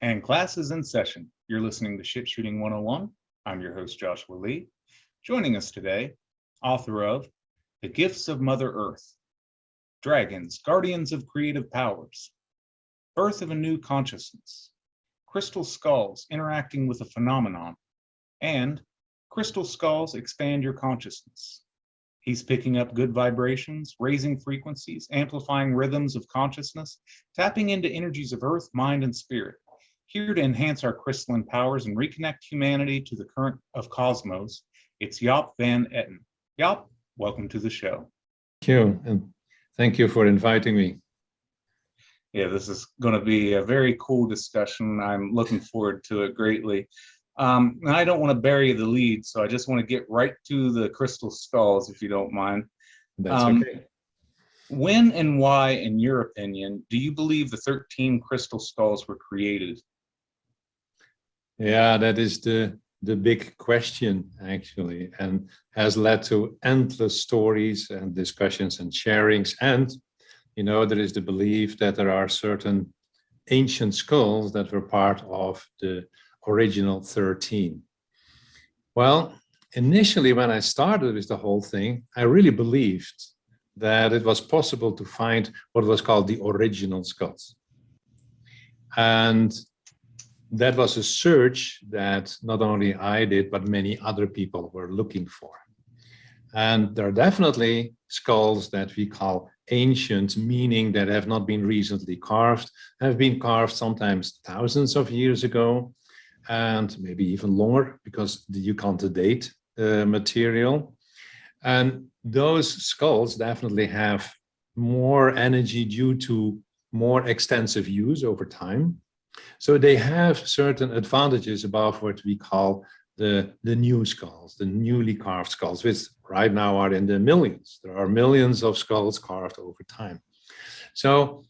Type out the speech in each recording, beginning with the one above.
And class is in session. You're listening to Ship Shooting 101. I'm your host, Joshua Lee. Joining us today, author of The Gifts of Mother Earth, Dragons, Guardians of Creative Powers, Birth of a New Consciousness, Crystal Skulls Interacting with a Phenomenon, and Crystal Skulls Expand Your Consciousness. He's picking up good vibrations, raising frequencies, amplifying rhythms of consciousness, tapping into energies of earth, mind, and spirit, here to enhance our crystalline powers and reconnect humanity to the current of cosmos. It's Jaap van Etten. Jaap, welcome to the show. Thank you, and thank you for inviting me. Yeah, this is going to be a very cool discussion. I'm looking forward to it greatly. I don't want to bury the lead, so I just want to get right to the crystal skulls, if you don't mind. That's okay. When and why, in your opinion, do you believe the 13 crystal skulls were created? Yeah, that is the big question, actually, and has led to endless stories and discussions and sharings. And, you know, there is the belief that there are certain ancient skulls that were part of the original 13. Well, initially, when I started with the whole thing, I really believed that it was possible to find what was called the original skulls. And that was a search that not only I did, but many other people were looking for. And there are definitely skulls that we call ancient, meaning that have not been recently carved, have been carved sometimes thousands of years ago, and maybe even longer, because you can't date the material. And those skulls definitely have more energy due to more extensive use over time. So they have certain advantages above what we call the new skulls, the newly carved skulls, which right now are in the millions. There are millions of skulls carved over time. So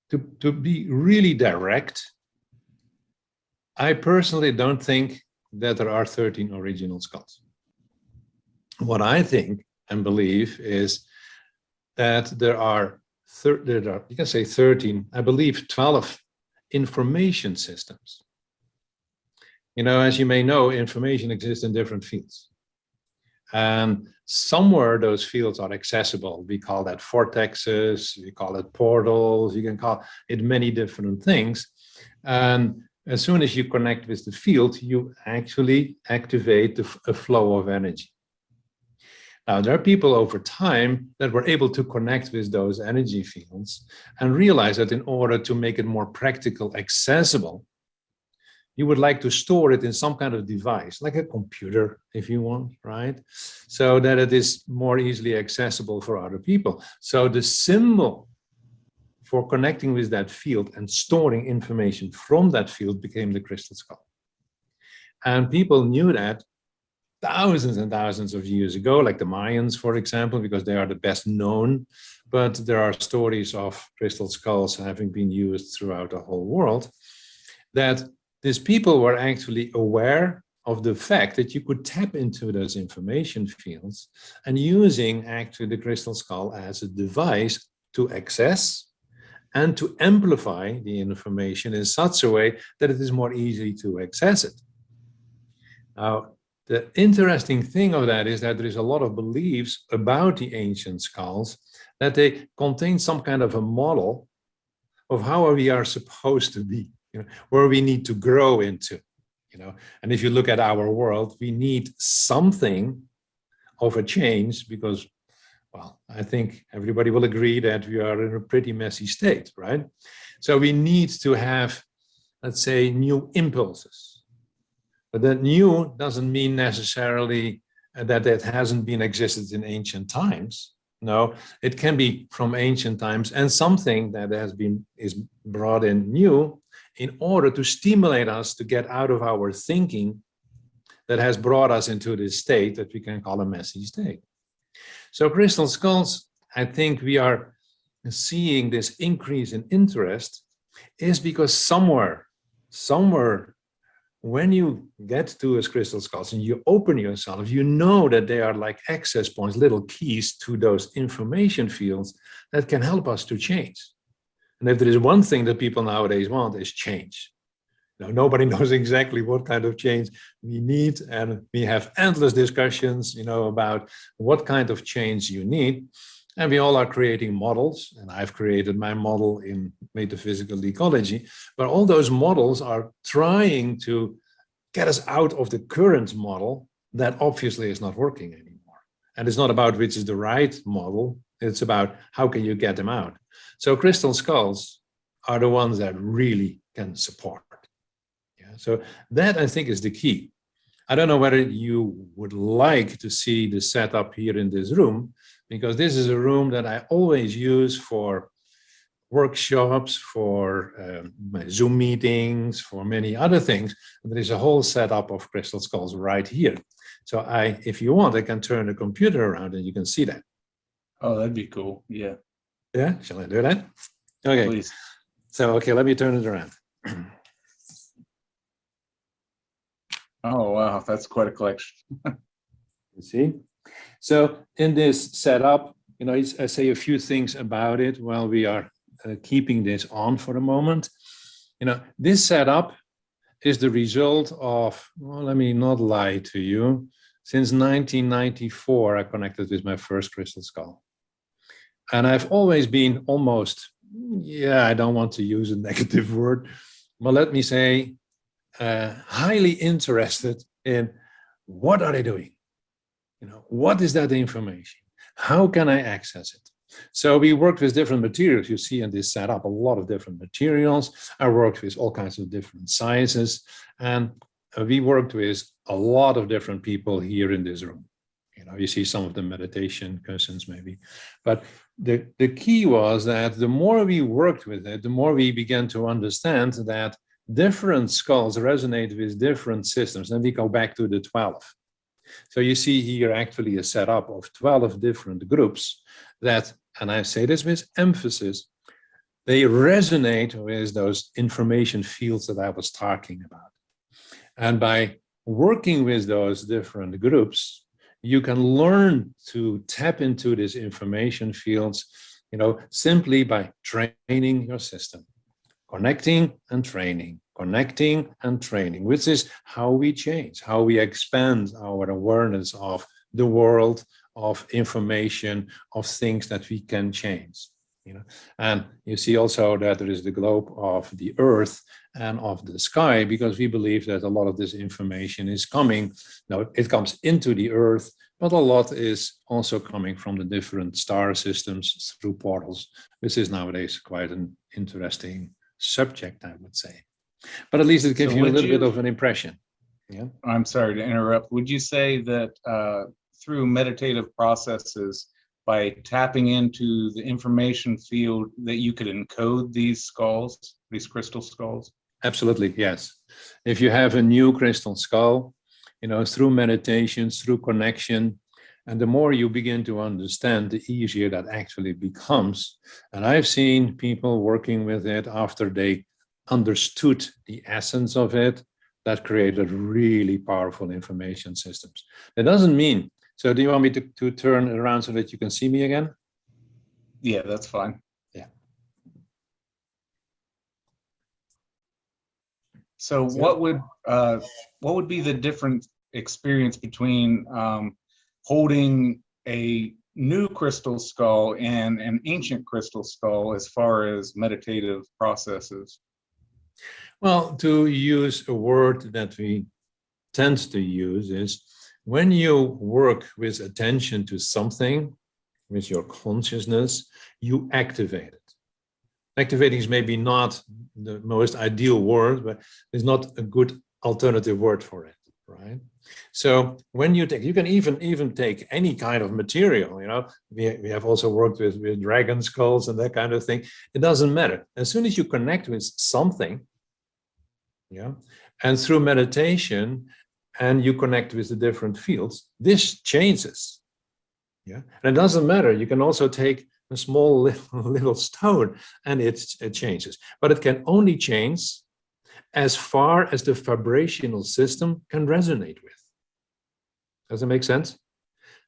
to be really direct, I personally don't think that there are 13 original skulls. What I think and believe is that there are, you can say 13, I believe 12 information systems. You know, as you may know, information exists in different fields. And somewhere those fields are accessible. We call that vortexes, we call it portals, you can call it many different things. And as soon as you connect with the field, you actually activate a flow of energy. Now, there are people over time that were able to connect with those energy fields and realize that in order to make it more practical, accessible, you would like to store it in some kind of device, like a computer, if you want, right? So that it is more easily accessible for other people. So the symbol for connecting with that field and storing information from that field became the crystal skull. And people knew that thousands and thousands of years ago, like the Mayans, for example, because they are the best known, but there are stories of crystal skulls having been used throughout the whole world, that these people were actually aware of the fact that you could tap into those information fields and using actually the crystal skull as a device to access and to amplify the information in such a way that it is more easy to access it. Now, the interesting thing of that is that there is a lot of beliefs about the ancient skulls that they contain some kind of a model of how we are supposed to be, you know, where we need to grow into, you know. And if you look at our world, we need something of a change because, well, I think everybody will agree that we are in a pretty messy state, right? So we need to have, let's say, new impulses. But that new doesn't mean necessarily that it hasn't been existed in ancient times. No, it can be from ancient times and something that is brought in new in order to stimulate us to get out of our thinking that has brought us into this state that we can call a messy state. So crystal skulls, I think we are seeing this increase in interest is because somewhere, when you get to those crystal skulls and you open yourself, you know that they are like access points, little keys to those information fields that can help us to change. And if there is one thing that people nowadays want is change. Now, nobody knows exactly what kind of change we need, and we have endless discussions, about what kind of change you need. And we all are creating models, and I've created my model in metaphysical ecology, but all those models are trying to get us out of the current model that obviously is not working anymore. And it's not about which is the right model, it's about how can you get them out. So crystal skulls are the ones that really can support. Yeah, so that I think is the key. I don't know whether you would like to see the setup here in this room, because this is a room that I always use for workshops, for my Zoom meetings, for many other things. And there is a whole setup of crystal skulls right here. So if you want, I can turn the computer around and you can see that. Oh, that'd be cool. Yeah. Yeah, shall I do that? Okay. Please. So, okay, let me turn it around. Oh, wow. That's quite a collection. You see? So in this setup, I say a few things about it while we are keeping this on for a moment. This setup is the result of, well, let me not lie to you. Since 1994, I connected with my first crystal skull. And I've always been almost, I don't want to use a negative word, but let me say, highly interested in what are they doing? What is that information? How can I access it? So we worked with different materials. You see in this setup a lot of different materials. I worked with all kinds of different sizes, and we worked with a lot of different people here in this room. You see some of the meditation cushions maybe, but the key was that the more we worked with it, the more we began to understand that different skulls resonate with different systems. And we go back to the 12. So you see here actually a setup of 12 different groups that, and I say this with emphasis, they resonate with those information fields that I was talking about. And by working with those different groups, you can learn to tap into these information fields, simply by training your system. Connecting and training, which is how we change, how we expand our awareness of the world, of information, of things that we can change. And you see also that there is the globe of the earth and of the sky, because we believe that a lot of this information is coming. Now, it comes into the earth, but a lot is also coming from the different star systems through portals, which is nowadays quite an interesting subject, I would say. But at least it gives you a little bit of an impression. Yeah. I'm sorry to interrupt. Would you say that through meditative processes, by tapping into the information field, that you could encode these skulls, these crystal skulls? Absolutely, yes. If you have a new crystal skull, through meditation, through connection, and the more you begin to understand, the easier that actually becomes. And I've seen people working with it after they understood the essence of it, that created really powerful information systems. That doesn't mean, so do you want me to turn around so that you can see me again? Yeah, that's fine. Yeah. So what would be the different experience between holding a new crystal skull and an ancient crystal skull as far as meditative processes? Well, to use a word that we tend to use is, when you work with attention to something, with your consciousness, you activate it. Activating is maybe not the most ideal word, but there's not a good alternative word for it, right? So when you can even take any kind of material, we have also worked with dragon skulls and that kind of thing. It doesn't matter. As soon as you connect with something, and through meditation, and you connect with the different fields, this changes. And it doesn't matter. You can also take a small little stone and it changes. But it can only change as far as the vibrational system can resonate with. Does it make sense?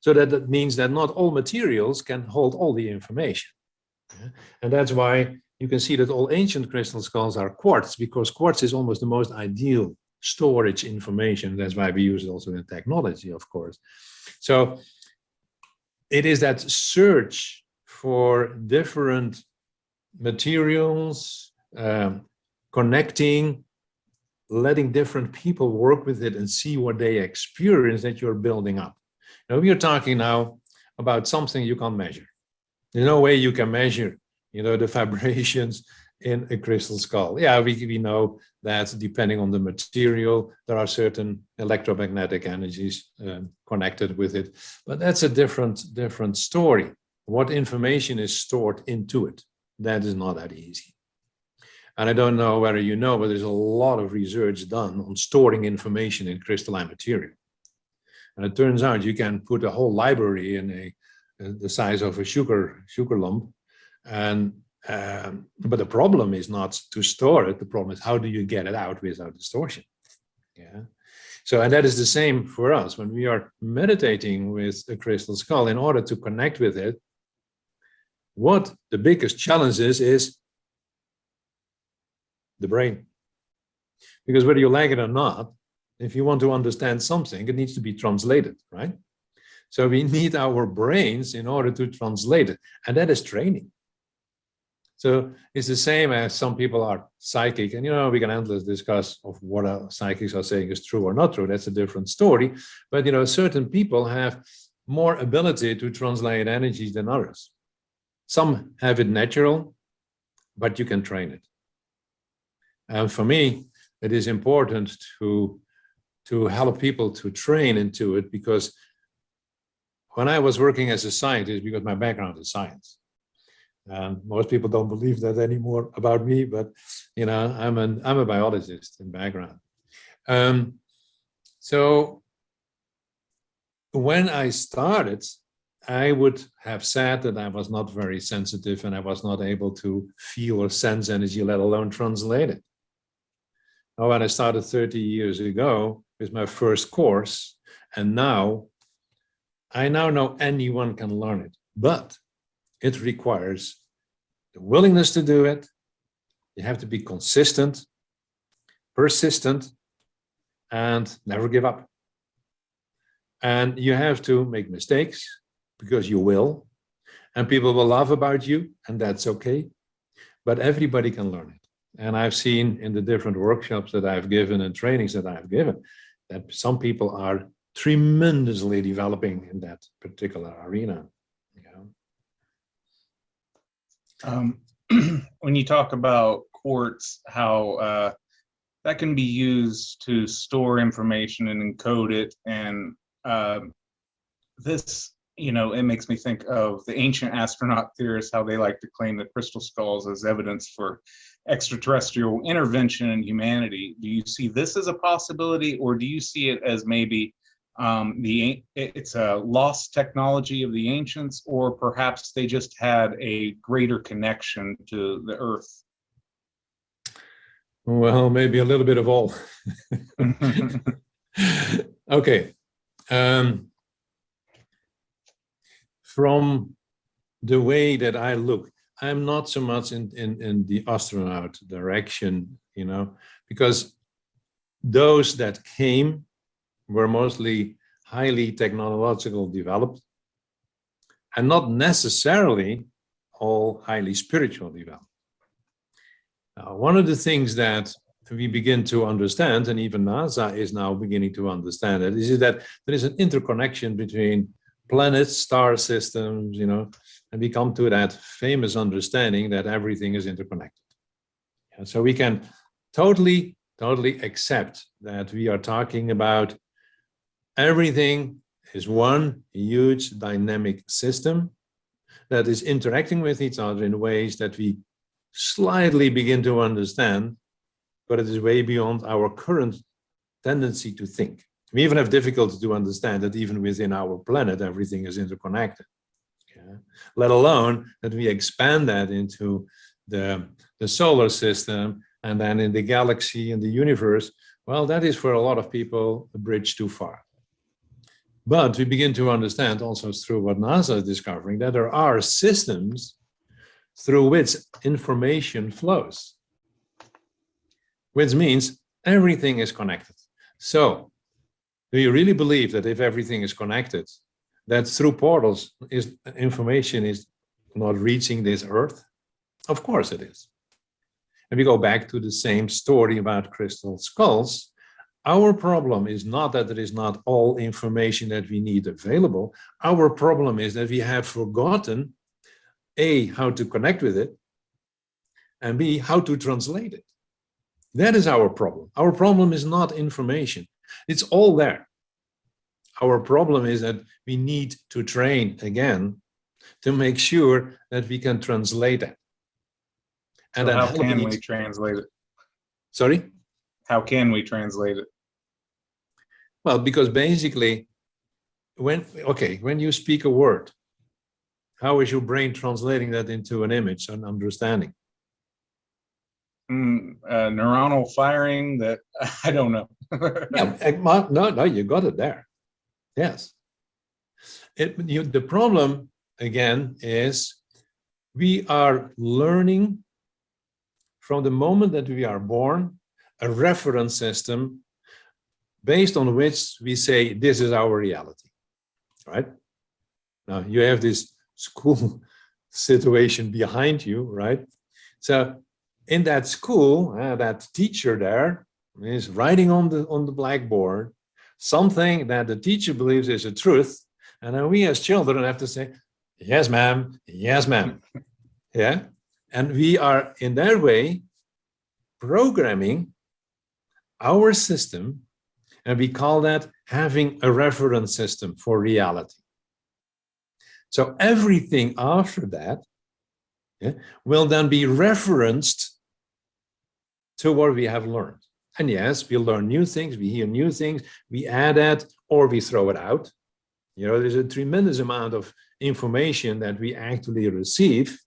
So that means that not all materials can hold all the information. And that's why you can see that all ancient crystal skulls are quartz, because quartz is almost the most ideal storage information. That's why we use it also in technology, of course. So it is that search for different materials, connecting, letting different people work with it and see what they experience that you're building up. Now we are talking now about something you can't measure. There's no way you can measure, the vibrations in a crystal skull. Yeah, we know that depending on the material, there are certain electromagnetic energies connected with it, but that's a different story. What information is stored into it, that is not that easy. And I don't know whether you know, but there's a lot of research done on storing information in crystalline material. And it turns out you can put a whole library in the size of a sugar lump, and but the problem is not to store it. The problem is how do you get it out without distortion? Yeah. So, and that is the same for us when we are meditating with a crystal skull. In order to connect with it, what the biggest challenge is the brain. Because whether you like it or not, if you want to understand something, it needs to be translated, right? So we need our brains in order to translate it, and that is training. So it's the same as some people are psychic, and we can endlessly discuss of what psychics are saying is true or not true. That's a different story. But certain people have more ability to translate energies than others. Some have it natural, but you can train it. And for me, it is important to help people to train into it, because when I was working as a scientist, because my background is science, and most people don't believe that anymore about me, but I'm a biologist in background. So when I started, I would have said that I was not very sensitive and I was not able to feel or sense energy, let alone translate it. Now, when I started 30 years ago with my first course, and now I now know anyone can learn it, but it requires the willingness to do it. You have to be consistent, persistent, and never give up. And you have to make mistakes, because you will, and people will laugh about you, and that's okay. But everybody can learn it. And I've seen in the different workshops that I've given and trainings that I've given that some people are tremendously developing in that particular arena. When you talk about quartz, how that can be used to store information and encode it, and this, it makes me think of the ancient astronaut theorists, how they like to claim the crystal skulls as evidence for extraterrestrial intervention in humanity. Do you see this as a possibility, or do you see it as maybe it's a lost technology of the ancients, or perhaps they just had a greater connection to the earth? Well, maybe a little bit of all. Okay. From the way that I look, I'm not so much in the astronaut direction, because those that came were mostly highly technological developed, and not necessarily all highly spiritual developed. One of the things that we begin to understand, and even NASA is now beginning to understand it, is that there is an interconnection between planets, star systems, and we come to that famous understanding that everything is interconnected. And so we can totally accept that we are talking about everything is one huge dynamic system that is interacting with each other in ways that we slightly begin to understand, but it is way beyond our current tendency to think. We even have difficulty to understand that even within our planet, everything is interconnected. Okay? Let alone that we expand that into the solar system, and then in the galaxy and the universe. Well, that is for a lot of people a bridge too far. But we begin to understand also through what NASA is discovering that there are systems through which information flows, which means everything is connected. So, do you really believe that if everything is connected, that through portals information is not reaching this earth? Of course it is. And we go back to the same story about crystal skulls. Our problem is not that there is not all information that we need available. Our problem is that we have forgotten, A, how to connect with it, and B, how to translate it. That is our problem. Our problem is not information. It's all there. Our problem is that we need to train again to make sure that we can translate it. And so how can we translate it? Sorry? How can we translate it? Well, because basically, when you speak a word, how is your brain translating that into an image and understanding? Neuronal firing that I don't know. Yeah, no, you got it there. Yes. The problem, again, is we are learning from the moment that we are born a reference system based on which we say this is our reality, right? Now, you have this school situation behind you, right? So in that school, that teacher there is writing on the blackboard something that the teacher believes is a truth, and then we as children have to say, yes, ma'am, yes, ma'am. Yeah, and we are in that way programming our system, and we call that having a reference system for reality. So everything after that will then be referenced to what we have learned. And yes, we learn new things, we hear new things, we add that, or we throw it out. There's a tremendous amount of information that we actually receive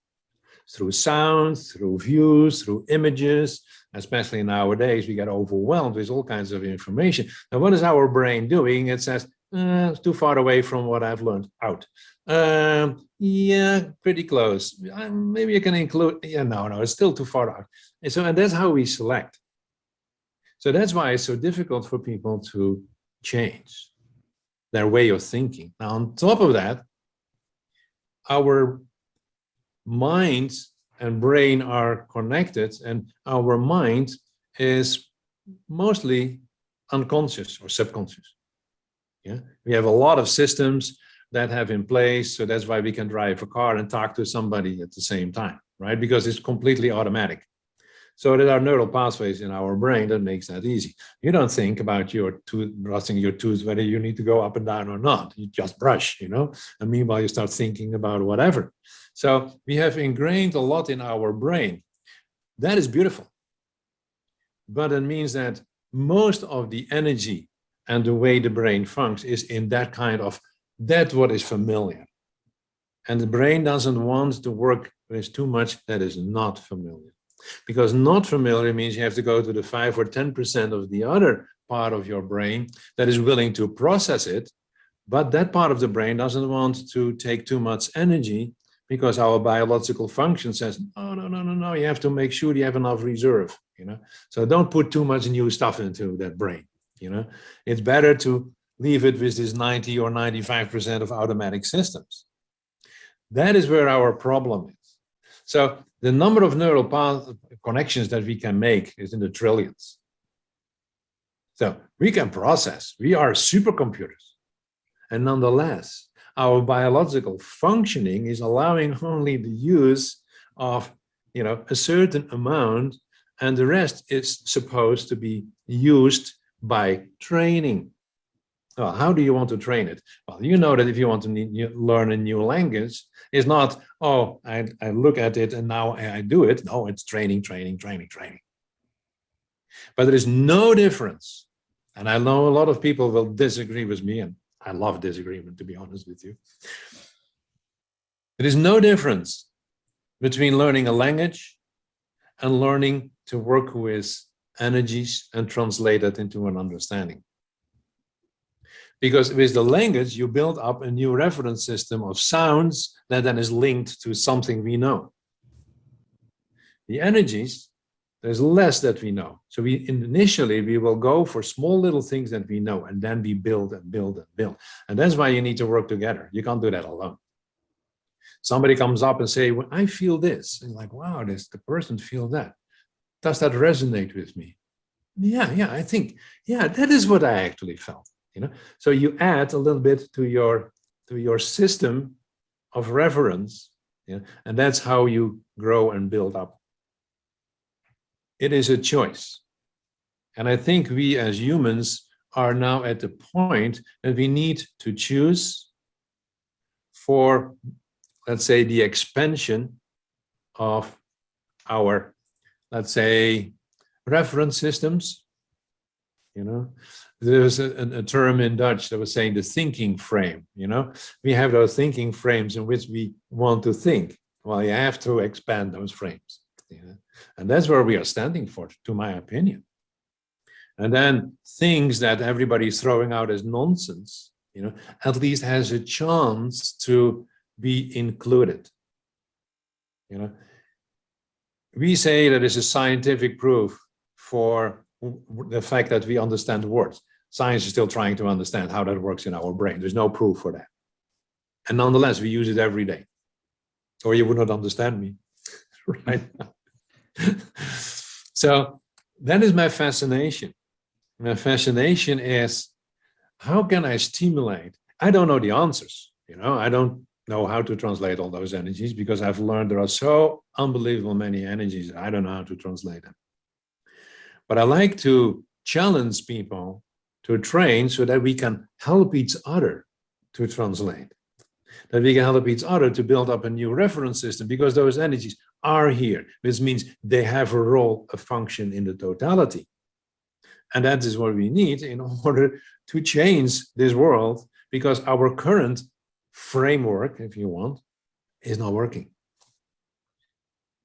through sound, through views, through images. Especially nowadays, we get overwhelmed with all kinds of information. Now, what is our brain doing? It says, it's too far away from what I've learned, out. Yeah, pretty close. Maybe I can include, no, it's still too far out. And that's how we select. So that's why it's so difficult for people to change their way of thinking. Now, on top of that, our mind and brain are connected, and our mind is mostly unconscious or subconscious. Yeah, we have a lot of systems that have in place, so that's why we can drive a car and talk to somebody at the same time, right? Because it's completely automatic. So there are neural pathways in our brain that makes that easy. You don't think about brushing your tooth, whether you need to go up and down or not. You just brush, and meanwhile you start thinking about whatever. So we have ingrained a lot in our brain. That is beautiful. But it means that most of the energy and the way the brain functions is in that kind of, that's what is familiar. And the brain doesn't want to work with too much that is not familiar. Because not familiar means you have to go to the 5 or 10% of the other part of your brain that is willing to process it. But that part of the brain doesn't want to take too much energy, because our biological function says, oh, no, you have to make sure you have enough reserve, So don't put too much new stuff into that brain, It's better to leave it with this 90 or 95% of automatic systems. That is where our problem is. So the number of neural path connections that we can make is in the trillions. So we can process, we are supercomputers. And nonetheless, our biological functioning is allowing only the use of, a certain amount, and the rest is supposed to be used by training. Well, how do you want to train it? Well, you know that if you want to learn a new language, it's not, I look at it and now I do it. No, it's training. But there is no difference. And I know a lot of people will disagree with me, and I love disagreement, to be honest with you. There is no difference between learning a language and learning to work with energies and translate that into an understanding. Because with the language, you build up a new reference system of sounds that then is linked to something we know. The energies, there's less that we know. So initially we will go for small little things that we know, and then we build and build and build. And that's why you need to work together. You can't do that alone. Somebody comes up and say, well, I feel this. And like, wow, the person feels that. Does that resonate with me? Yeah, I think, yeah, that is what I actually felt. So you add a little bit to your system of reference, and that's how you grow and build up. It is a choice. And I think we as humans are now at the point that we need to choose for, let's say, the expansion of our, let's say, reference systems. There's a term in Dutch that was saying the thinking frame. We have those thinking frames in which we want to think. Well, you have to expand those frames. And that's where we are standing for, to my opinion. And then things that everybody's throwing out as nonsense, at least has a chance to be included. We say that it's a scientific proof for the fact that we understand words. Science is still trying to understand how that works in our brain. There's no proof for that. And nonetheless, we use it every day. Or you would not understand me, right? So that is my fascination. My fascination is, how can I stimulate? I don't know the answers. I don't know how to translate all those energies, because I've learned there are so unbelievable many energies. I don't know how to translate them. But I like to challenge people to train so that we can help each other to translate, that we can help each other to build up a new reference system, because those energies are here, which means they have a role, a function in the totality. And that is what we need in order to change this world, because our current framework, if you want, is not working.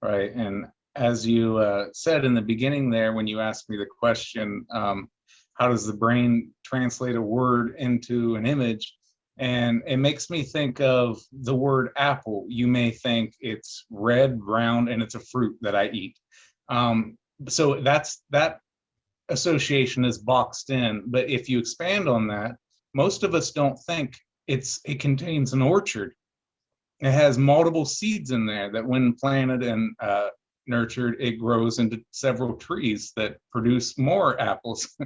Right. And as you said in the beginning there, when you asked me the question, how does the brain translate a word into an image? And it makes me think of the word apple. You may think it's red, round, and it's a fruit that I eat. So that association is boxed in. But if you expand on that, most of us don't think it contains an orchard. It has multiple seeds in there that, when planted and nurtured, it grows into several trees that produce more apples.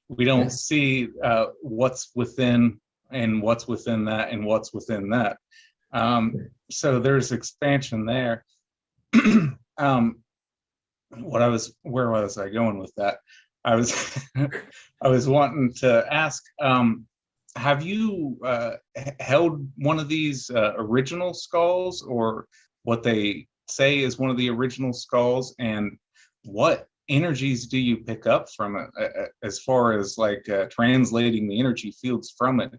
We don't see what's within, and what's within that, and what's within that. So there's expansion there. Where was I going with that? I was wanting to ask, have you held one of these original skulls, or what they say is one of the original skulls, and what energies do you pick up from it, as far as like translating the energy fields from it?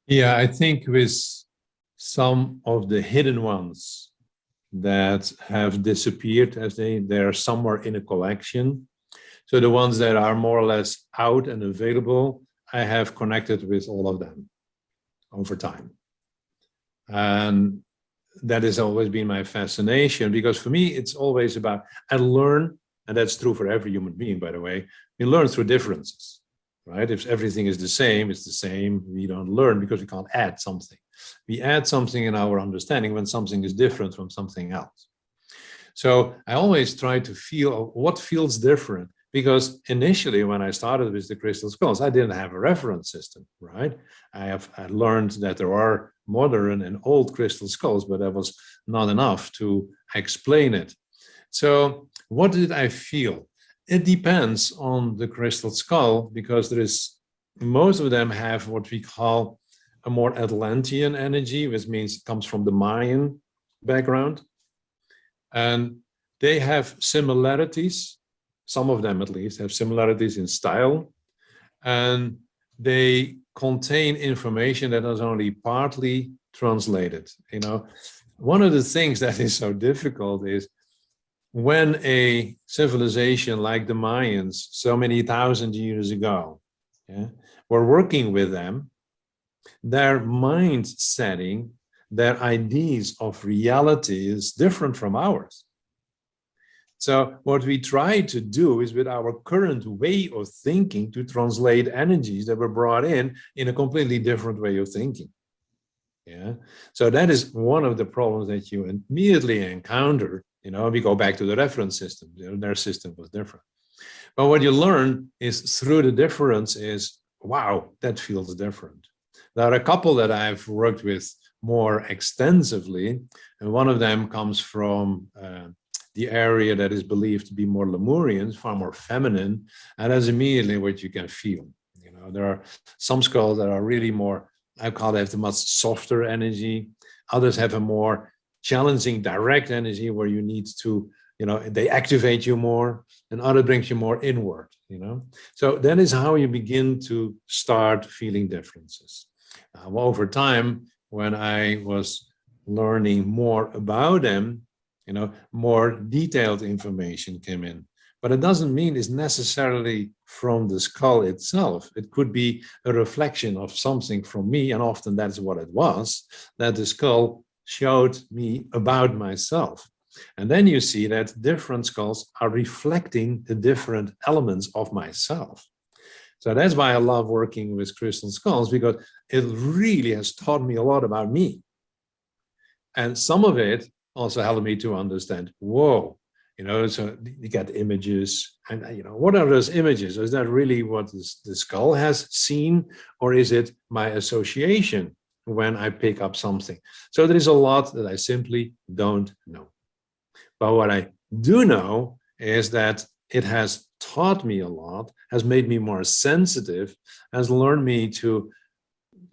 Yeah, I think with some of the hidden ones that have disappeared, as they're somewhere in a collection. So the ones that are more or less out and available, I have connected with all of them over time. And that has always been my fascination, because for me, it's always about, I learn, and that's true for every human being, by the way, we learn through differences, right? If everything is the same, it's the same. We don't learn because we can't add something. We add something in our understanding when something is different from something else. So I always try to feel what feels different, because initially when I started with the crystal skulls, I didn't have a reference system, right? I learned that there are modern and old crystal skulls, but that was not enough to explain it. So what did I feel? It depends on the crystal skull, because most of them have what we call a more Atlantean energy, which means it comes from the Mayan background. And they have similarities. Some of them, at least, have similarities in style. And they contain information that is only partly translated. One of the things that is so difficult is when a civilization like the Mayans, so many thousand years ago, were working with them, their mind setting their ideas of reality is different from ours. So what we try to do is with our current way of thinking to translate energies that were brought in a completely different way of thinking. Yeah. So that is one of the problems that you immediately encounter. We go back to the reference system. Their system was different. But what you learn is through the difference is, wow, that feels different. There are a couple that I've worked with more extensively, and one of them comes from the area that is believed to be more Lemurian, far more feminine, and that's immediately what you can feel. There are some skulls that are really more, I call it, the much softer energy. Others have a more challenging direct energy where you need to, they activate you more, and other brings you more inward, So that is how you begin to start feeling differences. Over time, when I was learning more about them, more detailed information came in. But it doesn't mean it's necessarily from the skull itself. It could be a reflection of something from me, and often that's what it was, that the skull showed me about myself. And then you see that different skulls are reflecting the different elements of myself. So that's why I love working with crystal skulls, because it really has taught me a lot about me. And some of it also helped me to understand, whoa, so you get images, and what are those images? Is that really what the skull has seen, or is it my association when I pick up something? So there is a lot that I simply don't know. But what I do know is that it has taught me a lot, has made me more sensitive, has learned me to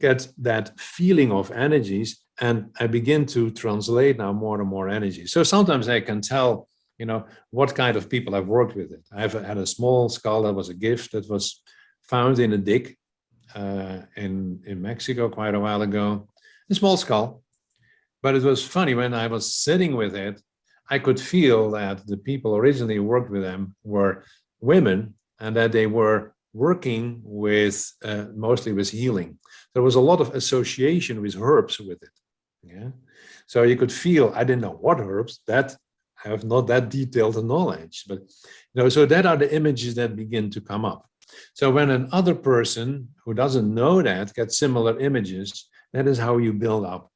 get that feeling of energies, and I begin to translate now more and more energy. So sometimes I can tell, what kind of people I've worked with it. I've had a small skull that was a gift that was found in a dig in Mexico quite a while ago. A small skull. But it was funny, when I was sitting with it, I could feel that the people originally who worked with them were women, and that they were working with mostly with healing. There was a lot of association with herbs with it. Yeah. So you could feel, I didn't know what herbs, that I have not that detailed knowledge, but so that are the images that begin to come up. So when another person who doesn't know that gets similar images, that is how you build up,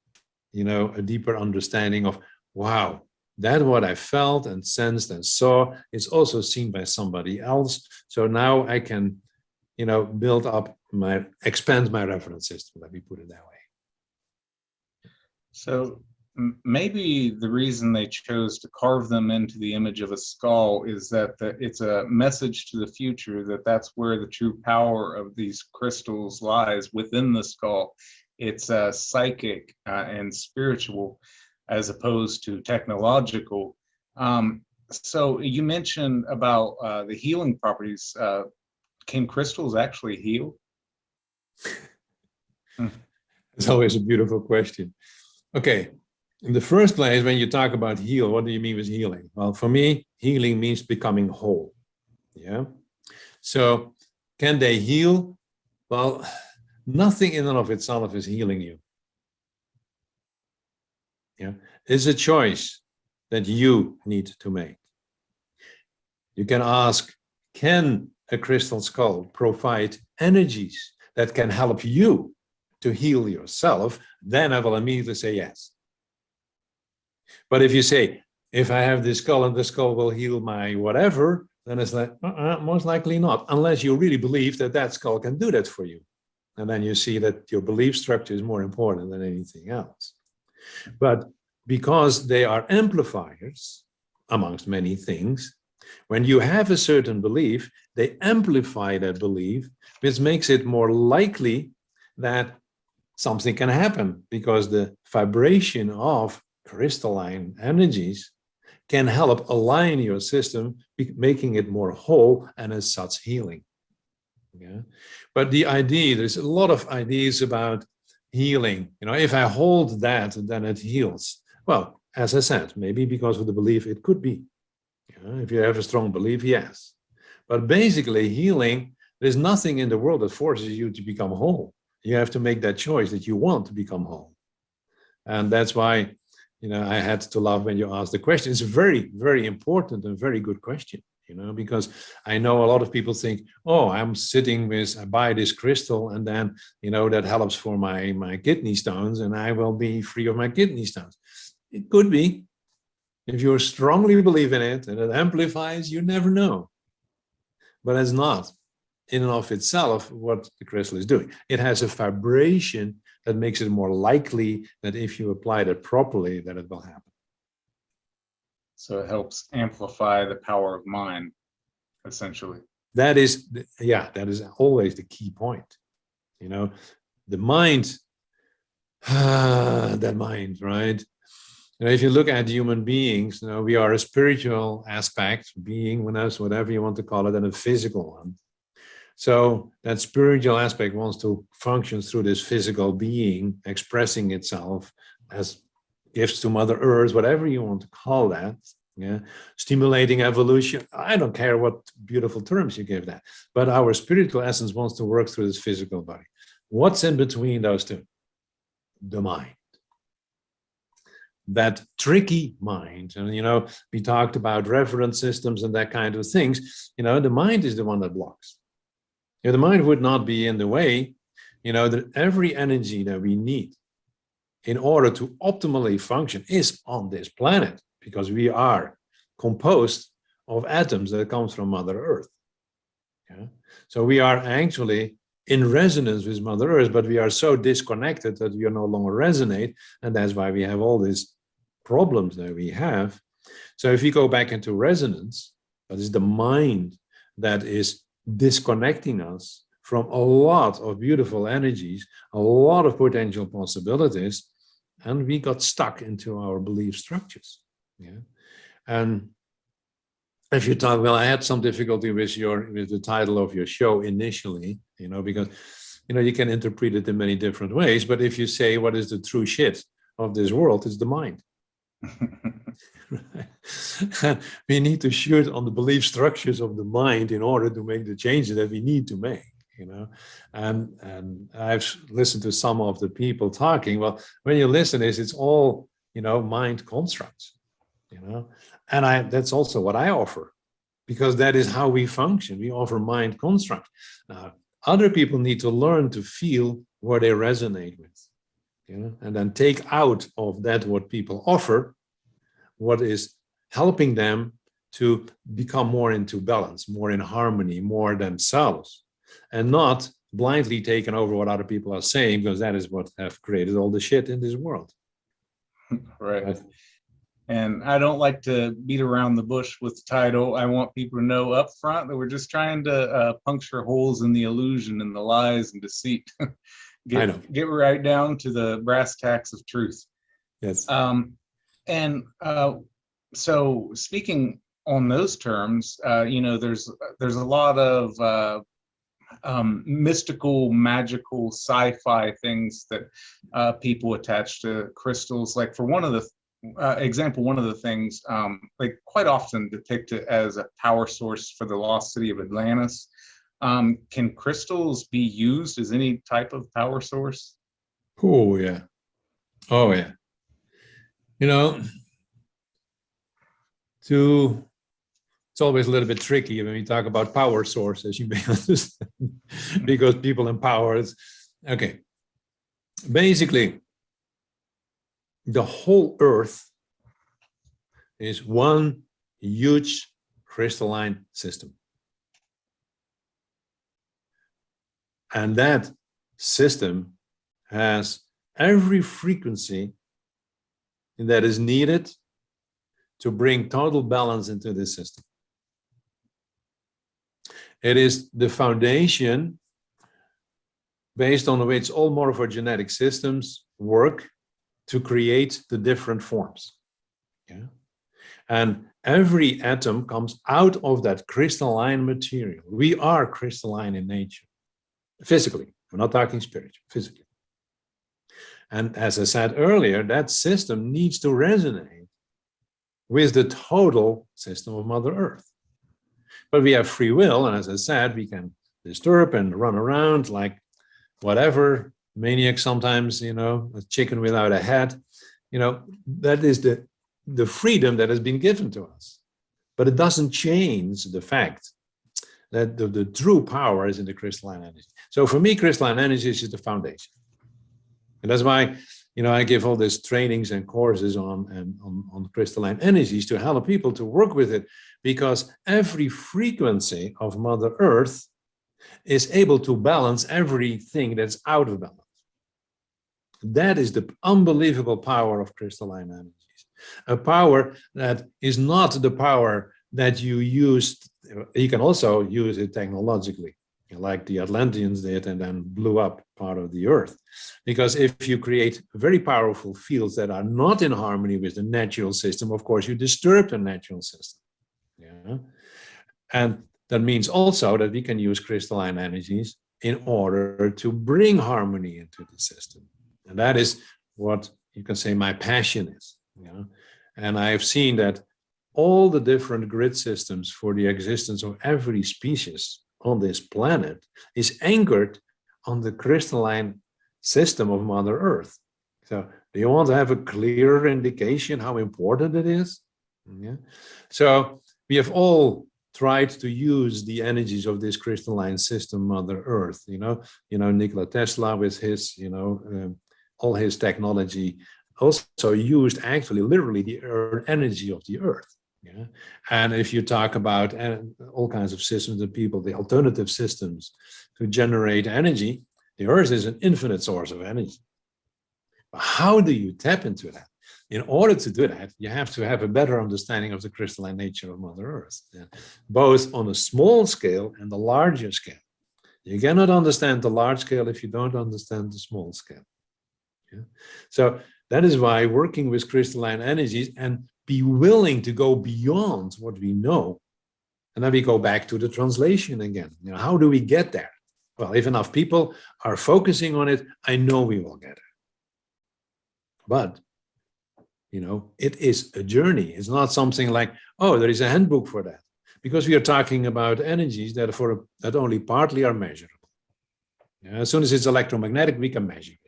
a deeper understanding of, wow, that what I felt and sensed and saw is also seen by somebody else. So now I can, build up expand my reference system, let me put it that way. So maybe the reason they chose to carve them into the image of a skull is that it's a message to the future, that's where the true power of these crystals lies, within the skull. It's psychic and spiritual, as opposed to technological. So you mentioned about the healing properties. Can crystals actually heal? It's always a beautiful question. Okay, in the first place, when you talk about heal, what do you mean with healing? Well, for me, healing means becoming whole. Yeah. So can they heal? Well, nothing in and of itself is healing you. Yeah. It's a choice that you need to make. You can ask, can a crystal skull provide energies that can help you to heal yourself? Then I will immediately say yes. But if you say, if I have this skull and the skull will heal my whatever, then it's like, most likely not, unless you really believe that that skull can do that for you. And then you see that your belief structure is more important than anything else. But because they are amplifiers, amongst many things, when you have a certain belief, they amplify that belief, which makes it more likely that something can happen, because the vibration of crystalline energies can help align your system, making it more whole, and as such healing. Yeah. But the idea, there's a lot of ideas about healing. If I hold that, then it heals. Well, as I said, maybe because of the belief, it could be. If you have a strong belief, yes. But basically, healing, there's nothing in the world that forces you to become whole. You have to make that choice that you want to become whole. And that's why, I had to laugh when you asked the question. It's a very, very important and very good question, because I know a lot of people think, oh, I buy this crystal and then, that helps for my kidney stones and I will be free of my kidney stones. It could be. If you strongly believe in it and it amplifies, you never know. But it's not in and of itself what the crystal is doing. It has a vibration that makes it more likely that if you apply it properly, that it will happen. So it helps amplify the power of mind, essentially. That is always the key point. The mind, that mind, right? If you look at human beings, we are a spiritual aspect, being, whatever you want to call it, and a physical one. So that spiritual aspect wants to function through this physical being, expressing itself as gifts to Mother Earth, whatever you want to call that. Yeah, stimulating evolution. I don't care what beautiful terms you give that, but our spiritual essence wants to work through this physical body. What's in between those two? The mind. That tricky mind. And, we talked about reference systems and that kind of things. The mind is the one that blocks. If the mind would not be in the way, that every energy that we need in order to optimally function is on this planet, because we are composed of atoms that comes from Mother Earth. Yeah? So we are actually in resonance with Mother Earth, but we are so disconnected that we are no longer resonate, and that's why we have all these problems that we have. So if we go back into resonance, that is the mind that is disconnecting us from a lot of beautiful energies, a lot of potential possibilities, and we got stuck into our belief structures. Yeah, and if you talk, well, I had some difficulty with the title of your show initially, because you can interpret it in many different ways. But if you say what is the true shit of this world, it's the mind. We need to shoot on the belief structures of the mind in order to make the changes that we need to make. And I've listened to some of the people talking. Well, when you listen, it's all mind constructs. And that's also what I offer, because that is how we function. We offer mind construct. Other people need to learn to feel where they resonate with, and then take out of that what people offer, what is helping them to become more into balance, more in harmony, more themselves, and not blindly taking over what other people are saying, because that is what have created all the shit in this world. Right. And I don't like to beat around the bush with the title. I want people to know up front that we're just trying to puncture holes in the illusion and the lies and deceit. Get right down to the brass tacks of truth. Yes. So speaking on those terms, there's a lot of mystical, magical, sci-fi things that people attach to crystals. Like for one of the one of the things they quite often depict it as a power source for the lost city of Atlantis. Can crystals be used as any type of power source? Oh yeah. It's always a little bit tricky when we talk about power sources, you may understand, because people in power is okay. Basically, the whole Earth is one huge crystalline system. And that system has every frequency that is needed to bring total balance into this system. It is the foundation based on which all morphogenetic systems work to create the different forms. Yeah? And every atom comes out of that crystalline material. We are crystalline in nature, physically. We're not talking spiritual, physically. And as I said earlier, that system needs to resonate with the total system of Mother Earth. But we have free will, and as I said, we can disturb and run around like whatever maniac sometimes, a chicken without a head. that is the freedom that has been given to us. But it doesn't change the fact that the true power is in the crystalline energy. So for me, crystalline energy is the foundation. And that's why, I give all these trainings and courses on crystalline energies to help people to work with it, because every frequency of Mother Earth is able to balance everything that's out of balance. That is the unbelievable power of crystalline energies. A power that is not the power that you use. You can also use it technologically, like the Atlanteans did and then blew up part of the earth. Because if you create very powerful fields that are not in harmony with the natural system, of course, you disturb the natural system. Yeah. And that means also that we can use crystalline energies in order to bring harmony into the system. And that is what you can say my passion is. And I have seen that all the different grid systems for the existence of every species on this planet is anchored on the crystalline system of Mother Earth. So do you want to have a clearer indication how important it is? Yeah. So we have all tried to use the energies of this crystalline system, Mother Earth. Nikola Tesla with his, all his technology also used actually literally the energy of the earth. Yeah. And if you talk about all kinds of systems and people, the alternative systems to generate energy, the earth is an infinite source of energy. But how do you tap into that? In order to do that, you have to have a better understanding of the crystalline nature of Mother Earth, both on a small scale and the larger scale. You cannot understand the large scale if you don't understand the small scale. Yeah? So that is why working with crystalline energies and be willing to go beyond what we know. And then we go back to the translation again. How do we get there? Well, if enough people are focusing on it, I know we will get it. But, it is a journey. It's not something like, oh, there is a handbook for that. Because we are talking about energies that only partly are measurable. As soon as it's electromagnetic, we can measure it.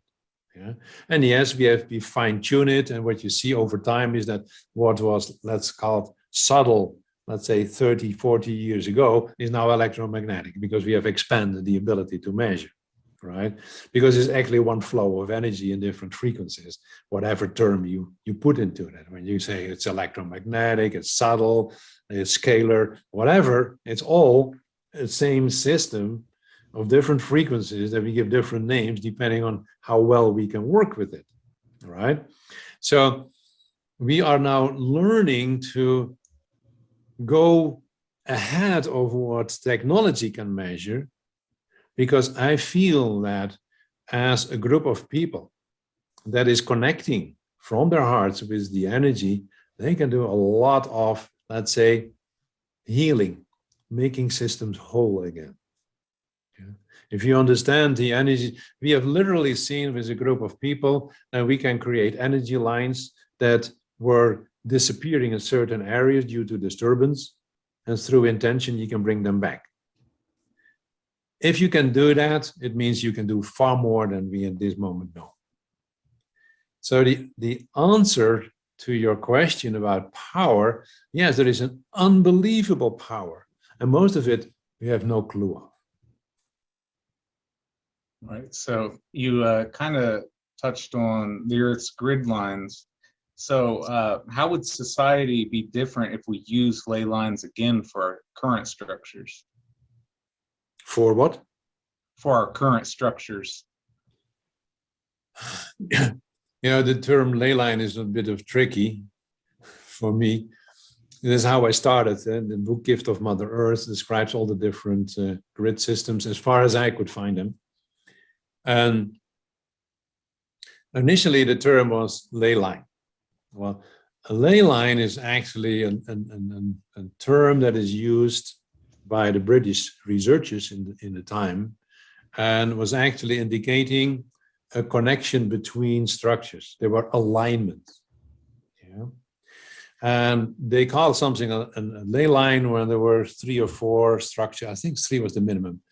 Yeah. And yes, we fine-tune it, and what you see over time is that what was, let's call it subtle, let's say 30, 40 years ago, is now electromagnetic, because we have expanded the ability to measure, right? Because it's actually one flow of energy in different frequencies, whatever term you put into it. When you say it's electromagnetic, it's subtle, it's scalar, whatever, it's all the same system of different frequencies that we give different names depending on how well we can work with it, right? So we are now learning to go ahead of what technology can measure, because I feel that as a group of people that is connecting from their hearts with the energy, they can do a lot of, let's say, healing, making systems whole again. If you understand the energy, we have literally seen with a group of people that we can create energy lines that were disappearing in certain areas due to disturbance, and through intention, you can bring them back. If you can do that, it means you can do far more than we at this moment know. So the answer to your question about power, yes, there is an unbelievable power, and most of it we have no clue of. Right. So you kind of touched on the Earth's grid lines. So how would society be different if we use ley lines again for our current structures? For what? For our current structures. The term ley line is a bit of tricky for me. This is how I started. The book Gift of Mother Earth describes all the different grid systems as far as I could find them. And initially the term was ley line. Well, a ley line is actually a term that is used by the British researchers in the time, and was actually indicating a connection between structures. There were alignments. Yeah? And they called something a ley line when there were 3 or 4 structures. I think 3 was the minimum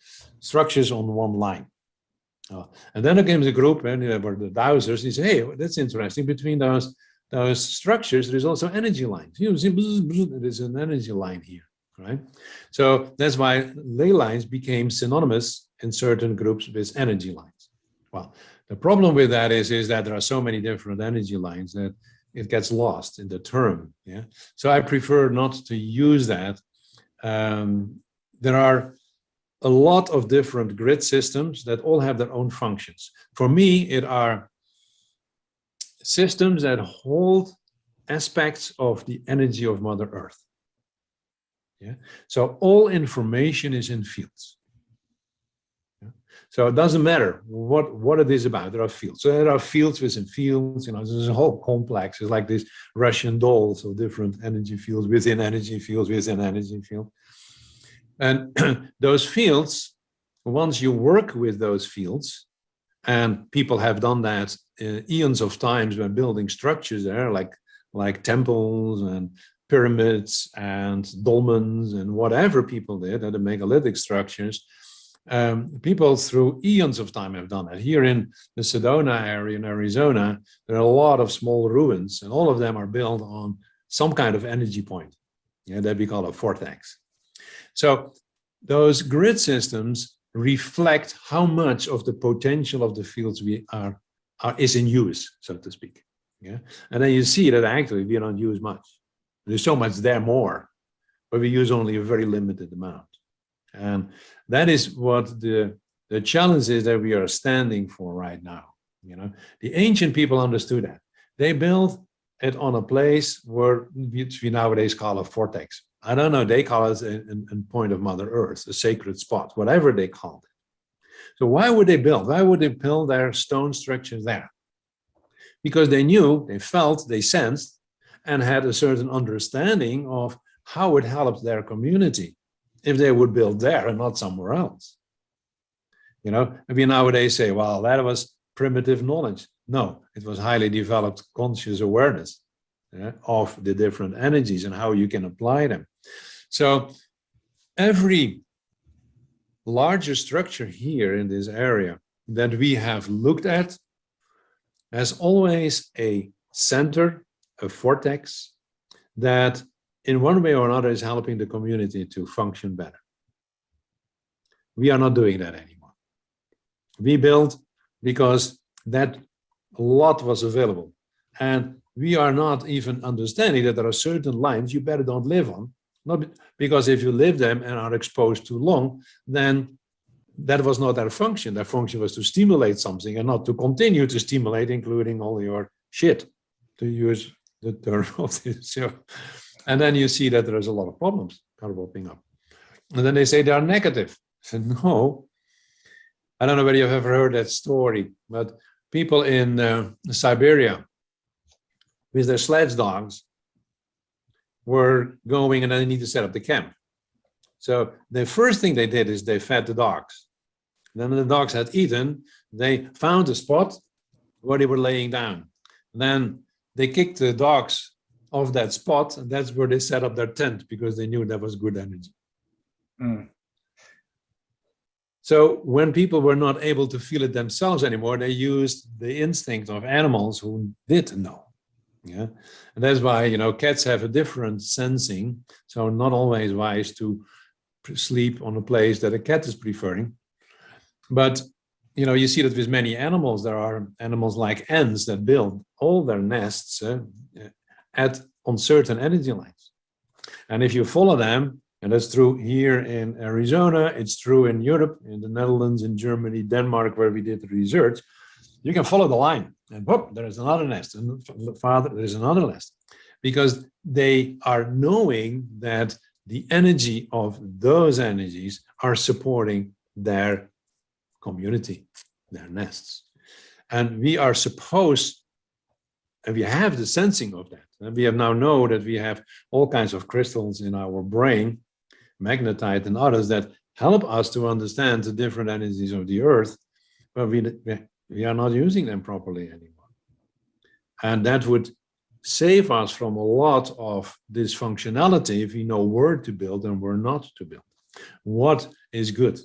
structures on one line. And then there came the group, and there were the dowsers. He said, hey, that's interesting. Between those structures, there is also energy lines. You see, there is an energy line here, right? So that's why ley lines became synonymous in certain groups with energy lines. Well, the problem with that is that there are so many different energy lines that it gets lost in the term. Yeah. So I prefer not to use that. There are a lot of different grid systems that all have their own functions. For me, it are systems that hold aspects of the energy of Mother Earth. Yeah. So all information is in fields. Yeah. So it doesn't matter what it is about. There are fields. So there are fields within fields. There's a whole complex. It's like these Russian dolls of different energy fields within energy fields within energy field. And those fields, once you work with those fields, and people have done that eons of times when building structures there, like temples and pyramids and dolmens and whatever people did, the megalithic structures, people through eons of time have done that. Here in the Sedona area in Arizona, there are a lot of small ruins, and all of them are built on some kind of energy point, that we call a vortex. So those grid systems reflect how much of the potential of the fields is in use, so to speak. Yeah, and then you see that actually we don't use much. There's so much there more, but we use only a very limited amount. And that is what the challenge is that we are standing for right now. The ancient people understood that. They built it on a place where we nowadays call a vortex. I don't know, they call it a point of Mother Earth, a sacred spot, whatever they called it. So why would they build? Why would they build their stone structures there? Because they knew, they felt, they sensed, and had a certain understanding of how it helped their community if they would build there and not somewhere else. We nowadays say, well, that was primitive knowledge. No, it was highly developed conscious awareness of the different energies and how you can apply them. So every larger structure here in this area that we have looked at has always a center, a vortex, that in one way or another is helping the community to function better. We are not doing that anymore. We built because that lot was available. And we are not even understanding that there are certain lines you better don't live on. Not because if you live them and are exposed too long, then that was not their function. Their function was to stimulate something and not to continue to stimulate, including all your shit, to use the term of this show. And then you see that there's a lot of problems popping up. And then they say they are negative. I said, no. I don't know whether you've ever heard that story, but people in Siberia with their sledge dogs were going and they need to set up the camp. So the first thing they did is they fed the dogs. Then when the dogs had eaten, they found a spot where they were laying down. Then they kicked the dogs off that spot, and that's where they set up their tent because they knew that was good energy. Mm. So when people were not able to feel it themselves anymore, they used the instinct of animals who did know. Yeah, and that's why cats have a different sensing. So not always wise to sleep on a place that a cat is preferring. But you see that with many animals. There are animals like ants that build all their nests on certain energy lines. And if you follow them, and that's true here in Arizona, it's true in Europe, in the Netherlands, in Germany, Denmark, where we did the research, you can follow the line and whoop, there is another nest, and farther there is another nest, because they are knowing that the energy of those energies are supporting their community, their nests. And we are supposed, and we have the sensing of that. And we have now know that we have all kinds of crystals in our brain, magnetite and others, that help us to understand the different energies of the earth, but we are not using them properly anymore. And that would save us from a lot of dysfunctionality if we know where to build and where not to build. What is good?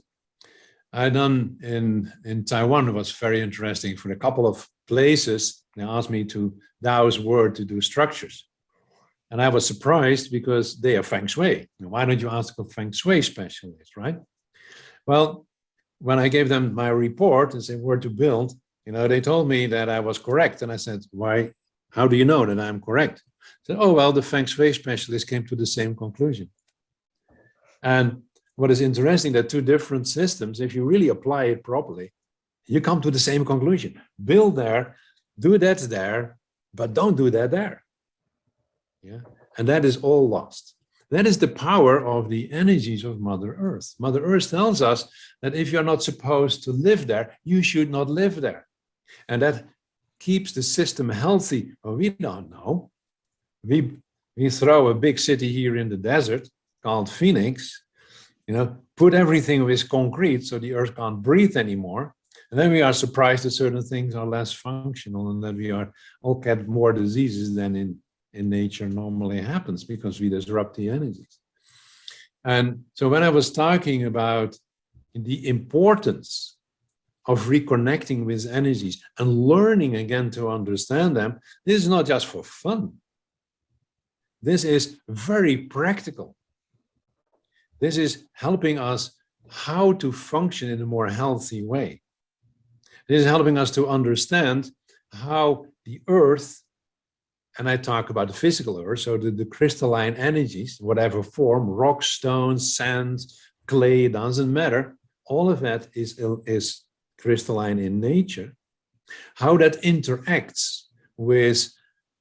I done in Taiwan. It was very interesting. For a couple of places, they asked me to Tao's word to do structures. And I was surprised because they are feng shui. Why don't you ask a feng shui specialist, right? Well, when I gave them my report and said where to build, they told me that I was correct. And I said, why? How do you know that I'm correct? I said, oh, well, the feng shui specialist came to the same conclusion. And what is interesting, that two different systems, if you really apply it properly, you come to the same conclusion. Build there, do that there, but don't do that there. Yeah, and that is all lost. That is the power of the energies of Mother Earth. Mother Earth tells us that if you're not supposed to live there, you should not live there. And that keeps the system healthy. Well, we don't know. We throw a big city here in the desert called Phoenix, put everything with concrete so the earth can't breathe anymore. And then we are surprised that certain things are less functional and that we all get more diseases than in nature normally happens because we disrupt the energies. And so when I was talking about the importance of reconnecting with energies and learning again to understand them, this is not just for fun. This is very practical. This is helping us how to function in a more healthy way. This is helping us to understand how the earth, and I talk about the physical earth, so the crystalline energies, whatever form, rock, stone, sand, clay, it doesn't matter. All of that is crystalline in nature. How that interacts with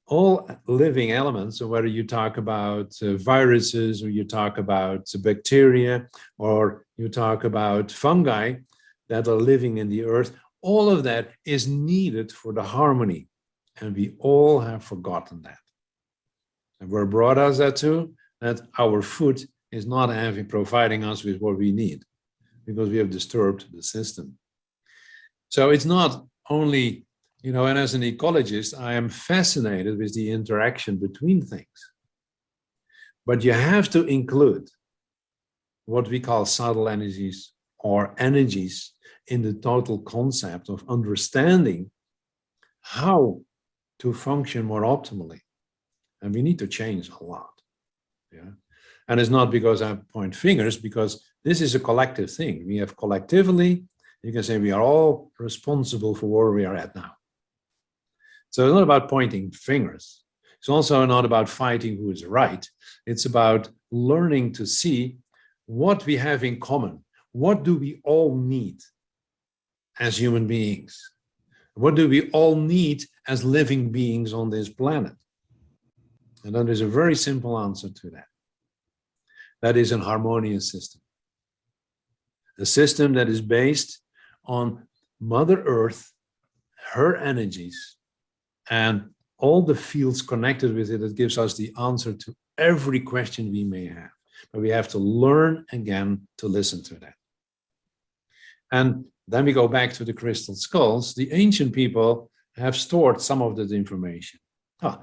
all living elements, so whether you talk about viruses, or you talk about bacteria, or you talk about fungi that are living in the earth, all of that is needed for the harmony. And we all have forgotten that. And where brought us that to? That our food is not providing us with what we need, because we have disturbed the system. So it's not only, and as an ecologist, I am fascinated with the interaction between things. But you have to include what we call subtle energies or energies in the total concept of understanding how to function more optimally. And we need to change a lot. Yeah. And it's not because I point fingers, because this is a collective thing. We have collectively, you can say we are all responsible for where we are at now. So it's not about pointing fingers. It's also not about fighting who is right. It's about learning to see what we have in common. What do we all need as human beings? What do we all need as living beings on this planet? And then there's a very simple answer to that. That is an harmonious system. A system that is based on Mother Earth, her energies, and all the fields connected with it that gives us the answer to every question we may have. But we have to learn again to listen to that. And then we go back to the crystal skulls. The ancient people have stored some of that information.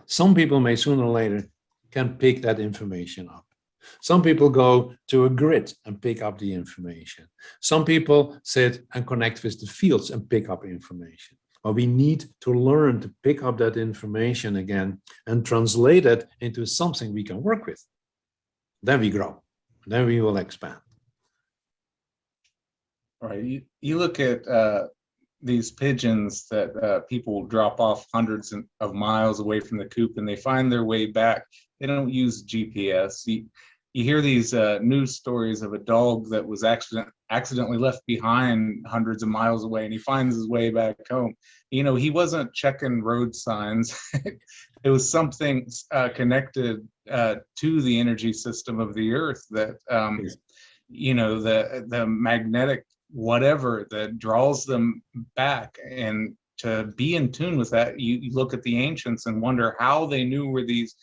Some people may sooner or later can pick that information up. Some people go to a grid and pick up the information. Some people sit and connect with the fields and pick up information. But we need to learn to pick up that information again and translate it into something we can work with. Then we grow. Then we will expand. Right. You look at these pigeons that people drop off hundreds of miles away from the coop, and they find their way back. They don't use GPS. You hear these news stories of a dog that was accidentally left behind hundreds of miles away, and he finds his way back home. He wasn't checking road signs. It was something connected to the energy system of the earth that, the magnetic whatever that draws them back. And to be in tune with that, you look at the ancients and wonder how they knew where these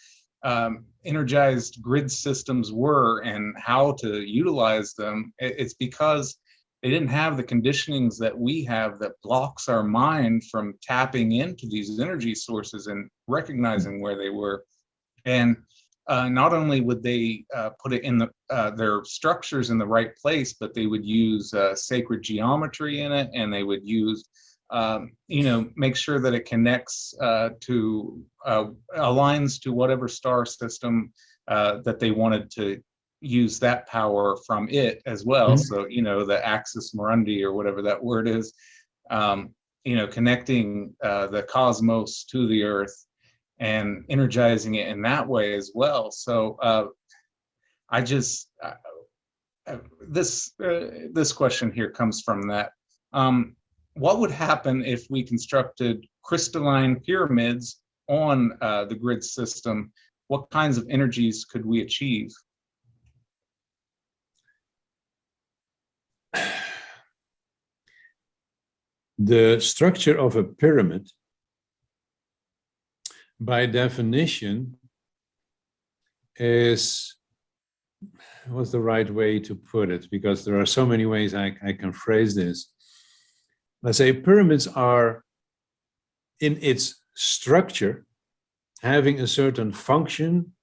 energized grid systems were and how to utilize them. It's because they didn't have the conditionings that we have that blocks our mind from tapping into these energy sources and recognizing where they were. And not only would they put it in their structures in the right place, but they would use sacred geometry in it, and they would use, make sure that it connects to aligns to whatever star system that they wanted to use that power from it as well. So, the axis mundi or whatever that word is, connecting the cosmos to the earth and energizing it in that way as well. So I just this question here comes from that. What would happen if we constructed crystalline pyramids on the grid system? What kinds of energies could we achieve? The structure of a pyramid, by definition, what's the right way to put it? Because there are so many ways I can phrase this. Let's say pyramids are, in its structure, having a certain function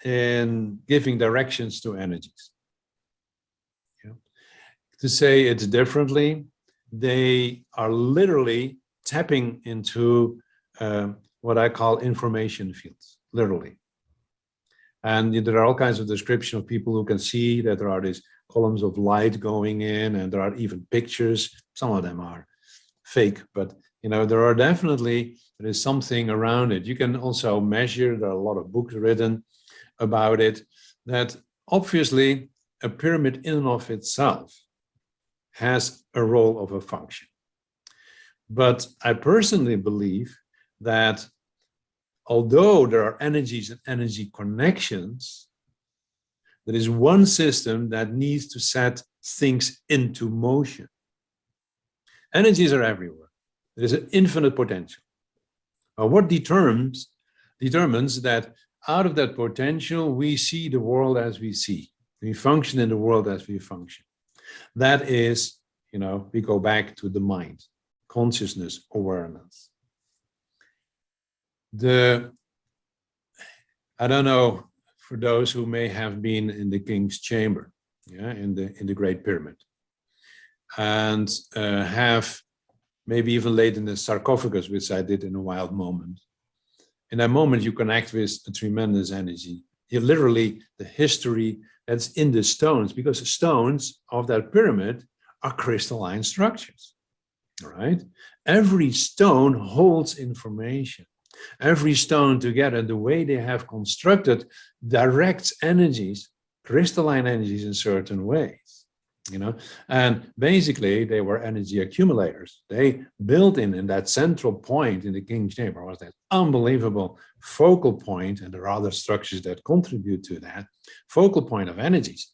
in giving directions to energies. To say it differently, they are literally tapping into what I call information fields, literally. And there are all kinds of description of people who can see that there are these columns of light going in, and there are even pictures. Some of them are fake, but there is something around it. You can also measure, there are a lot of books written about it, that obviously a pyramid in and of itself has a role of a function. But I personally believe that although there are energies and energy connections, there is one system that needs to set things into motion. Energies are everywhere. There is an infinite potential. What determines that out of that potential, we see the world as we see. We function in the world as we function. That is, we go back to the mind, consciousness, awareness. I don't know, for those who may have been in the King's Chamber, in the Great Pyramid, and have maybe even laid in the sarcophagus, which I did in a wild moment. In that moment, you connect with a tremendous energy. You literally, the history that's in the stones, because the stones of that pyramid are crystalline structures, right? Every stone holds information. Every stone together, the way they have constructed, directs energies, crystalline energies in certain ways. And basically they were energy accumulators. They built in that central point in the King's Chamber was that unbelievable focal point, and there are other structures that contribute to that focal point of energies,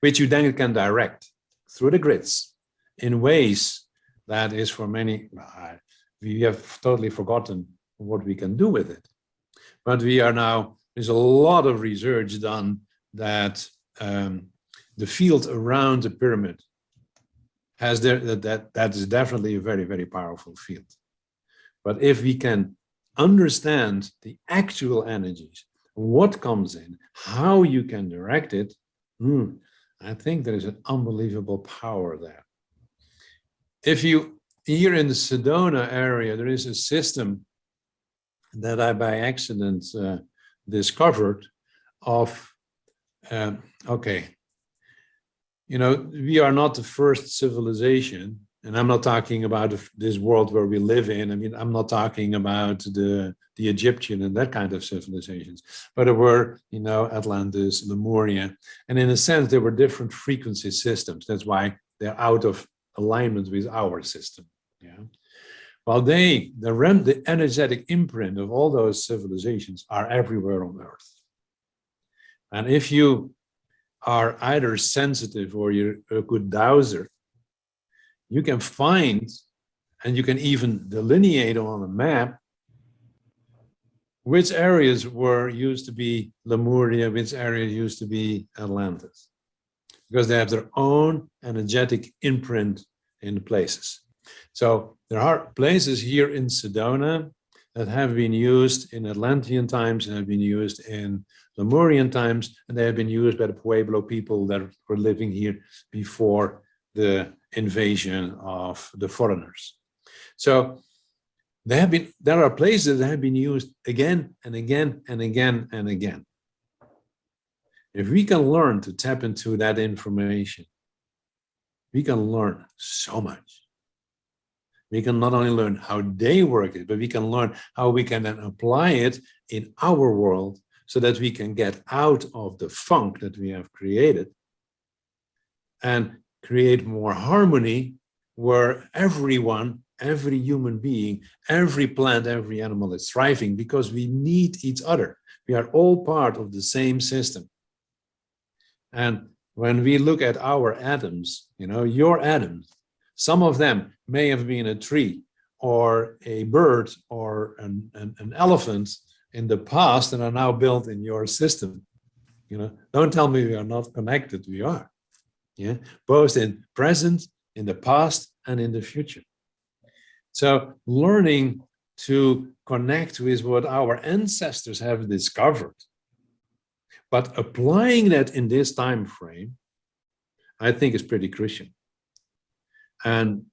which you then can direct through the grids in ways that is for many, we have totally forgotten what we can do with it. But there's a lot of research done that the field around the pyramid has that is definitely a very, very powerful field. But if we can understand the actual energies, what comes in, how you can direct it, I think there is an unbelievable power there. Here in the Sedona area, there is a system that I by accident discovered of, we are not the first civilization, and I'm not talking about this world where we live in. I mean, I'm not talking about the Egyptian and that kind of civilizations, but there were, Atlantis, Lemuria, and in a sense, there were different frequency systems. That's why they're out of alignment with our system. While the energetic imprint of all those civilizations are everywhere on Earth. And if you are either sensitive or you're a good dowser, you can find, and you can even delineate on a map, which areas were used to be Lemuria, which area used to be Atlantis, because they have their own energetic imprint in the places. So there are places here in Sedona that have been used in Atlantean times and have been used in Lemurian times, and they have been used by the Pueblo people that were living here before the invasion of the foreigners. So there are places that have been used again and again and again and again. If we can learn to tap into that information, we can learn so much. We can not only learn how they work it, but we can learn how we can then apply it in our world so that we can get out of the funk that we have created and create more harmony where everyone, every human being, every plant, every animal is thriving, because we need each other. We are all part of the same system. And when we look at our atoms, your atoms, some of them may have been a tree or a bird or an elephant in the past and are now built in your system. Don't tell me we are not connected. We are. Yeah, both in present, in the past, and in the future. So learning to connect with what our ancestors have discovered, but applying that in this time frame, I think is pretty crucial. And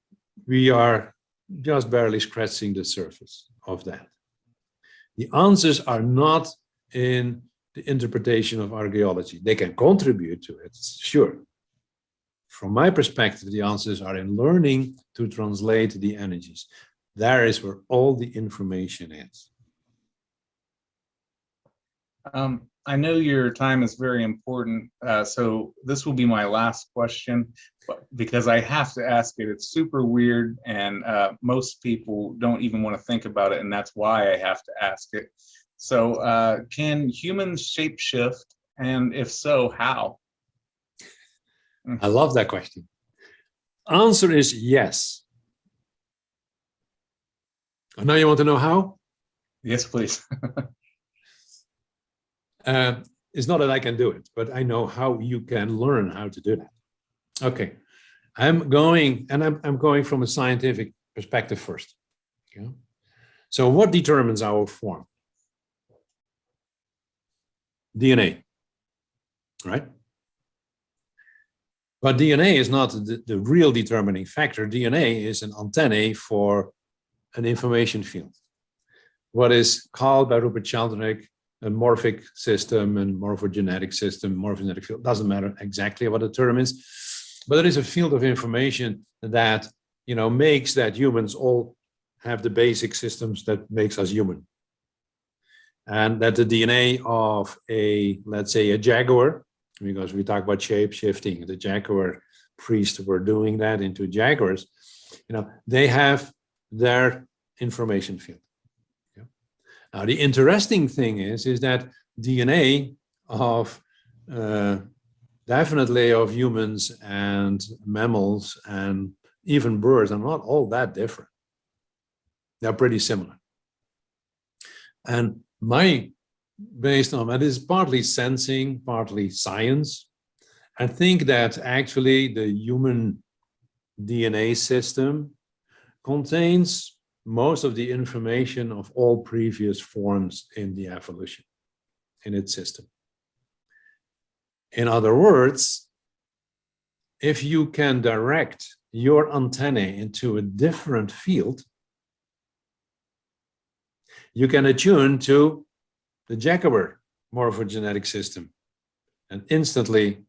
we are just barely scratching the surface of that. The answers are not in the interpretation of archaeology. They can contribute to it, sure. From my perspective, the answers are in learning to translate the energies. There is where all the information is. I know your time is very important, so this will be my last question, because I have to ask it. It's super weird, and most people don't even want to think about it, and that's why I have to ask it. So can humans shapeshift, and if so, how? I love that question. Answer is yes. Now you want to know how? Yes, please. It's not that I can do it, but I know how you can learn how to do that. Okay, I'm going from a scientific perspective first. Yeah. So what determines our form? DNA, right? But DNA is not the real determining factor. DNA is an antennae for an information field. What is called by Rupert Sheldrake a morphic system and morphogenetic system, morphogenetic field, doesn't matter exactly what the term is, but there is a field of information that, makes that humans all have the basic systems that makes us human. And that the DNA of let's say a jaguar, because we talk about shape shifting, the jaguar priests were doing that into jaguars, they have their information field. Now, the interesting thing is that DNA of definitely of humans and mammals and even birds are not all that different. They're pretty similar. And based on that is partly sensing, partly science. I think that actually the human DNA system contains most of the information of all previous forms in the evolution, in its system. In other words, if you can direct your antennae into a different field, you can attune to the jaguar morphogenetic system, and instantly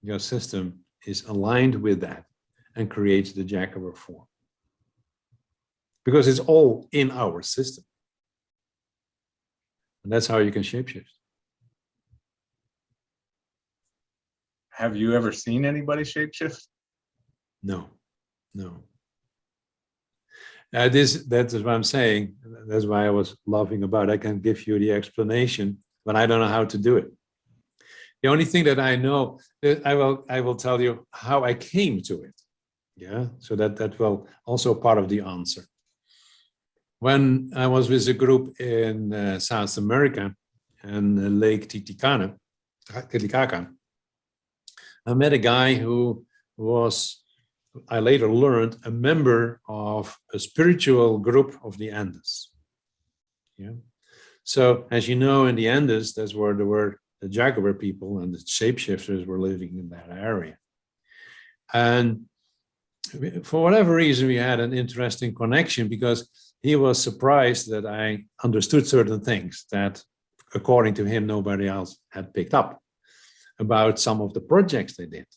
your system is aligned with that and creates the jaguar form. Because it's all in our system. And that's how you can shapeshift. Have you ever seen anybody shapeshift? No. That is what I'm saying. That's why I was laughing about. I can give you the explanation, but I don't know how to do it. The only thing that I know, I will tell you how I came to it. Yeah, so that will also part of the answer. When I was with a group in South America and Lake Titicaca, I met a guy who was, I later learned, a member of a spiritual group of the Andes. Yeah. So as you know, in the Andes, that's where the Jaguar people and the shapeshifters were living in that area. And for whatever reason, we had an interesting connection because he was surprised that I understood certain things that, according to him, nobody else had picked up about some of the projects they did.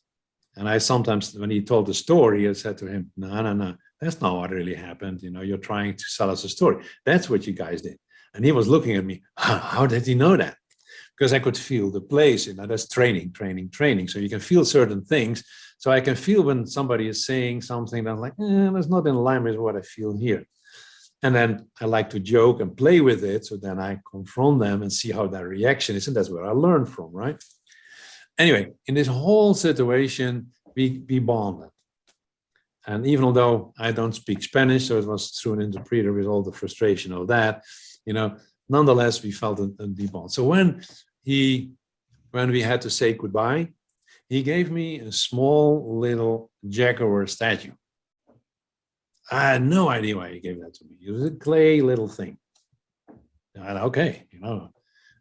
And I sometimes, when he told the story, I said to him, no, that's not what really happened. You know, you're trying to sell us a story. That's what you guys did. And he was looking at me, how did he know that? Because I could feel the place, you know, that's training. So you can feel certain things. So I can feel when somebody is saying something that's like, that's not in line with what I feel here. And then I like to joke and play with it. So then I confront them and see how their reaction is. And that's where I learn from, right? Anyway, in this whole situation, we bonded. And even though I don't speak Spanish, so it was through an interpreter with all the frustration of that, you know, nonetheless, we felt a deep bond. So when we had to say goodbye, he gave me a small little jaguar statue. I had no idea why he gave that to me. It was a clay little thing. And okay, you know,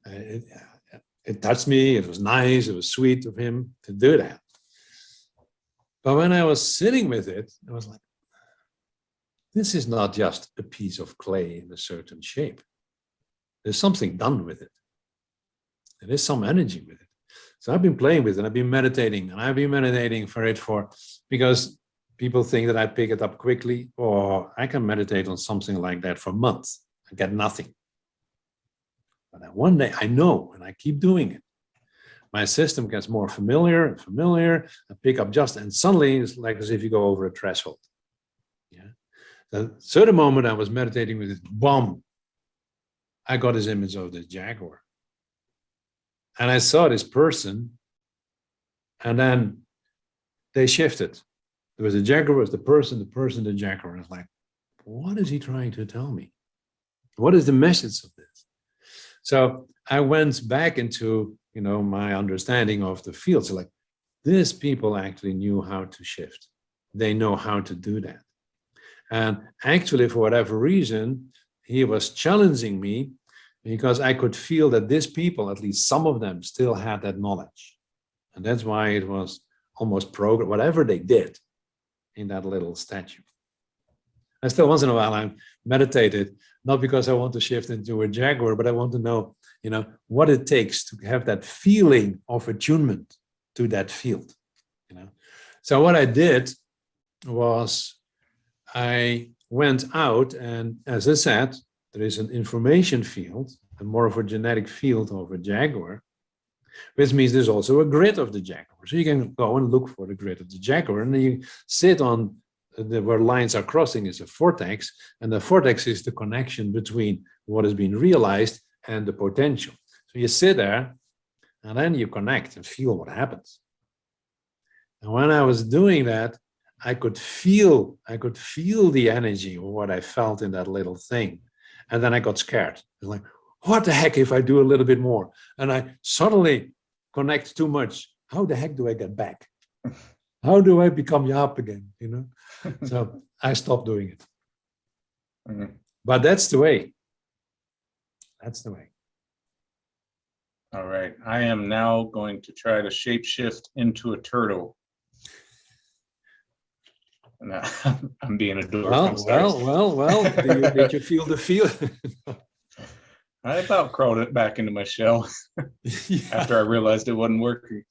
it touched me. It was nice. It was sweet of him to do that. But when I was sitting with it, I was like, this is not just a piece of clay in a certain shape. There's something done with it. There is some energy with it. So I've been playing with it. I've been meditating, and I've been meditating because people think that I pick it up quickly, or I can meditate on something like that for months and get nothing. But then one day I know, and I keep doing it. My system gets more familiar and familiar. I pick up and suddenly it's like as if you go over a threshold. Yeah. At a certain moment I was meditating with it, boom, I got this image of this jaguar. And I saw this person, and then they shifted. There was a jaguar, was the person, the jaguar. And I was like, what is he trying to tell me? What is the message of this? So I went back into, you know, my understanding of the field. So like, these people actually knew how to shift. They know how to do that. And actually, for whatever reason, he was challenging me because I could feel that these people, at least some of them, still had that knowledge. And that's why it was almost program, whatever they did in that little statue. I still, once in a while, I meditated, not because I want to shift into a jaguar, but I want to know, you know, what it takes to have that feeling of attunement to that field, you know. So what I did was I went out, and as I said, there is an information field, a more of a genetic field of a jaguar, which means there's also a grid of the jaguar. So you can go and look for the grid of the jaguar, and then you sit on where lines are crossing is a vortex, and the vortex is the connection between what has been realized and the potential. So you sit there, and then you connect and feel what happens. And when I was doing that, I could feel the energy of what I felt in that little thing. And then I got scared. I was like, what the heck if I do a little bit more? And I suddenly connect too much. How the heck do I get back? How do I become Jaap again? You know? So I stopped doing it. Mm-hmm. But that's the way. That's the way. All right. I am now going to try to shapeshift into a turtle. No, I'm being a dork. Well. Did you feel the feel? I about crawled it back into my shell after I realized it wasn't working.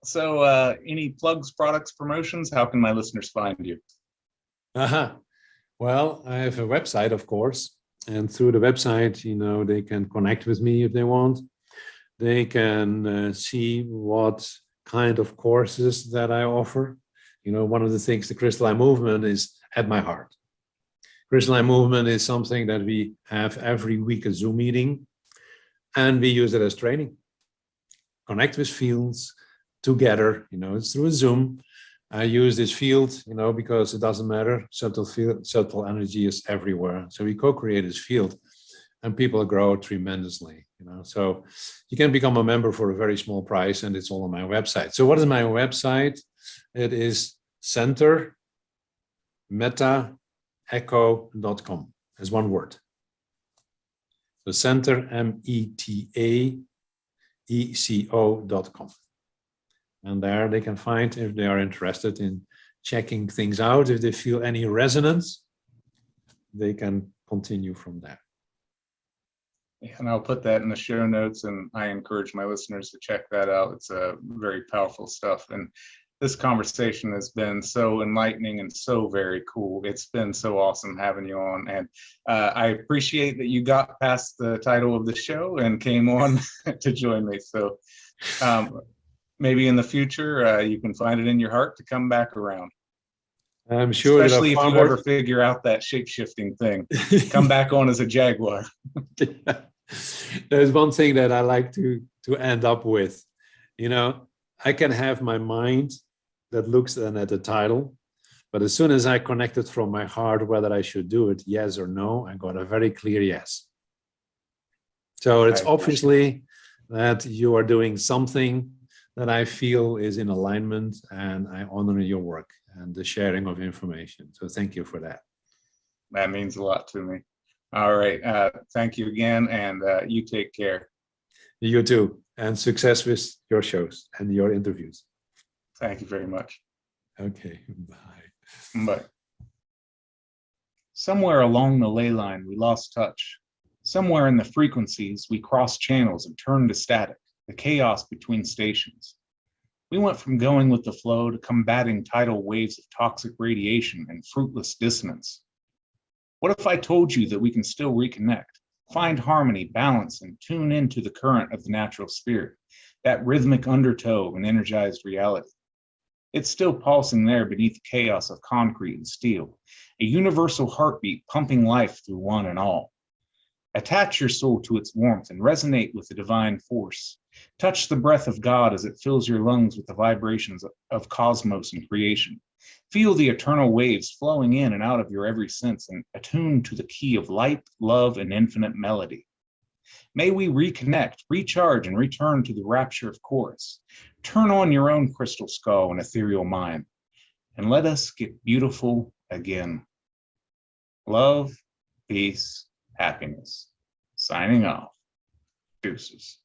So any plugs, products, promotions? How can my listeners find you? Well, I have a website, of course. And through the website, you know, they can connect with me if they want. They can see what kind of courses that I offer. You know, one of the things, the crystalline movement is at my heart. Crystalline movement is something that we have every week, a Zoom meeting, and we use it as training. Connect with fields together, you know, it's through a Zoom. I use this field, you know, because it doesn't matter. Subtle energy is everywhere. So we co-create this field, and people grow tremendously, you know. So you can become a member for a very small price, and it's all on my website. So what is my website? It is centermetaecho.com as one word. So center, metaeco.com. And there they can find, if they are interested in checking things out, if they feel any resonance, they can continue from there. And I'll put that in the show notes, and I encourage my listeners to check that out. It's very powerful stuff. And this conversation has been so enlightening and so very cool. It's been so awesome having you on. And I appreciate that you got past the title of the show and came on to join me. So maybe in the future, you can find it in your heart to come back around. I'm sure, especially if you ever figure out that shape-shifting thing. Come back on as a jaguar. There's one thing that I like to end up with. You know, I can have my mind that looks then at the title, but as soon as I connect it from my heart, whether I should do it, yes or no, I got a very clear yes. So it's obviously that you are doing something that I feel is in alignment, and I honor your work and the sharing of information. So thank you for that. That means a lot to me. All right. Thank you again, and you take care. You too, and success with your shows and your interviews. Thank you very much. Okay, bye. Bye. Somewhere along the ley line, we lost touch. Somewhere in the frequencies, we crossed channels and turned to static, the chaos between stations. We went from going with the flow to combating tidal waves of toxic radiation and fruitless dissonance. What if I told you that we can still reconnect, find harmony, balance, and tune into the current of the natural spirit, that rhythmic undertow of an energized reality? It's still pulsing there beneath the chaos of concrete and steel, a universal heartbeat pumping life through one and all. Attach your soul to its warmth and resonate with the divine force. Touch the breath of God as it fills your lungs with the vibrations of cosmos and creation. Feel the eternal waves flowing in and out of your every sense and attune to the key of light, love, and infinite melody. May we reconnect, recharge, and return to the rapture of chorus. Turn on your own crystal skull and ethereal mind, and let us get beautiful again. Love, peace, happiness. Signing off. Deuces.